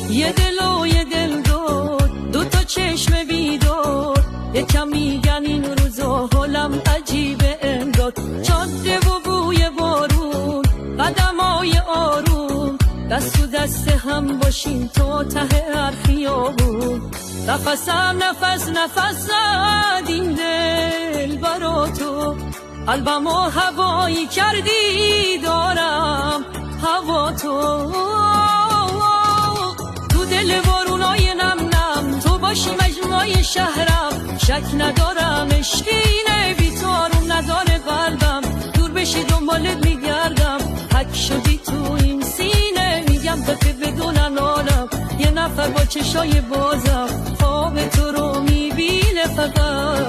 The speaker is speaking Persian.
یه دل و یه دل دو تا چشم بیدار، یکم میگن این روزا حالم عجیبه انگار. جاده و بوی بارون، قدمای آروم، دست تو دست هم باشیم تا ته هر خیابون. نفسم نفس زد این دل برا تو، قلبمو هوایی کردی دارم هوا تو. تو دل بارونای نم نم تو باشی مجنونای شهرم، شک ندارم عشقینه بی تو آروم نداره قلبم. دور بشی دنبالت میگردم، حک شدی تو این سینه، میگم بخیر بدونن عالم. یه نفر با چشای بازم خواب تو رو میبینه فقط.